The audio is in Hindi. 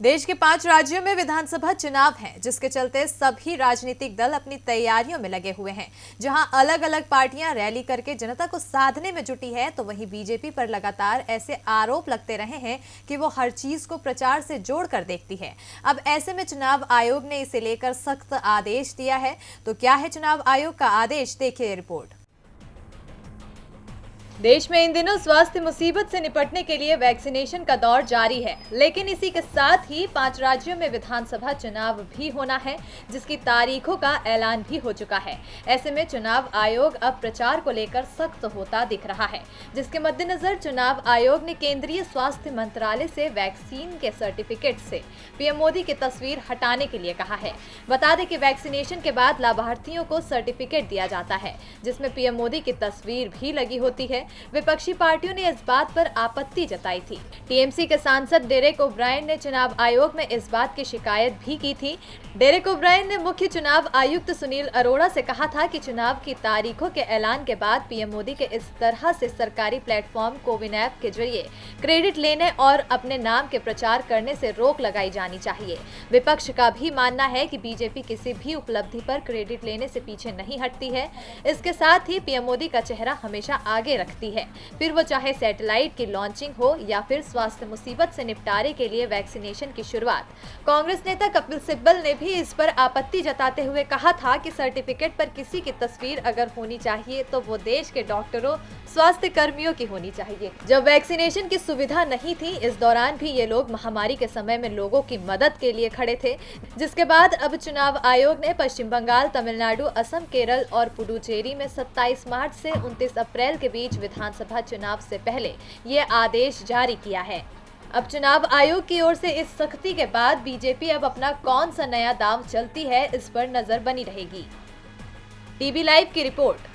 देश के 5 राज्यों में विधानसभा चुनाव हैं, जिसके चलते सभी राजनीतिक दल अपनी तैयारियों में लगे हुए हैं। जहां अलग अलग पार्टियां रैली करके जनता को साधने में जुटी है, तो वहीं बीजेपी पर लगातार ऐसे आरोप लगते रहे हैं कि वो हर चीज को प्रचार से जोड़कर देखती है। अब ऐसे में चुनाव आयोग ने इसे लेकर सख्त आदेश दिया है। तो क्या है चुनाव आयोग का आदेश, देखिए रिपोर्ट। देश में इन दिनों स्वास्थ्य मुसीबत से निपटने के लिए वैक्सीनेशन का दौर जारी है, लेकिन इसी के साथ ही 5 राज्यों में विधानसभा चुनाव भी होना है, जिसकी तारीखों का ऐलान भी हो चुका है। ऐसे में चुनाव आयोग अब प्रचार को लेकर सख्त होता दिख रहा है, जिसके मद्देनजर चुनाव आयोग ने केंद्रीय स्वास्थ्य मंत्रालय से वैक्सीन के सर्टिफिकेट से पीएम मोदी की तस्वीर हटाने के लिए कहा है। बता दें कि वैक्सीनेशन के बाद लाभार्थियों को सर्टिफिकेट दिया जाता है, जिसमें पीएम मोदी की तस्वीर भी लगी होती है। विपक्षी पार्टियों ने इस बात पर आपत्ति जताई थी। टीएमसी के सांसद डेरेक ओब्रायन ने चुनाव आयोग में इस बात की शिकायत भी की थी। डेरेक ओब्रायन ने मुख्य चुनाव आयुक्त सुनील अरोड़ा से कहा था कि चुनाव की तारीखों के ऐलान के बाद पीएम मोदी के इस तरह से सरकारी प्लेटफॉर्म कोविन ऐप के जरिए क्रेडिट लेने और अपने नाम के प्रचार करने से रोक लगाई जानी चाहिए। विपक्ष का भी मानना है कि बीजेपी किसी भी उपलब्धि पर क्रेडिट लेने से पीछे नहीं हटती है। इसके साथ ही पीएम मोदी का चेहरा हमेशा आगे रखती है, फिर वो चाहे सैटेलाइट की लॉन्चिंग हो या फिर स्वास्थ्य मुसीबत से निपटारे के लिए वैक्सीनेशन की शुरुआत। कांग्रेस नेता कपिल सिब्बल ने भी इस पर आपत्ति जताते हुए कहा था कि सर्टिफिकेट पर किसी की तस्वीर अगर होनी चाहिए तो वो देश के डॉक्टरों, स्वास्थ्य कर्मियों की होनी चाहिए। जब वैक्सीनेशन की सुविधा नहीं थी, इस दौरान भी ये लोग महामारी के समय में लोगों की मदद के लिए खड़े थे। जिसके बाद अब चुनाव आयोग ने पश्चिम बंगाल, तमिलनाडु, असम, केरल और पुडुचेरी में 27 मार्च से 29 अप्रैल के बीच विधानसभा चुनाव से पहले ये आदेश जारी किया है। अब चुनाव आयोग की ओर से इस सख्ती के बाद बीजेपी अब अपना कौन सा नया दांव चलती है, इस पर नजर बनी रहेगी। टीवी लाइव की रिपोर्ट।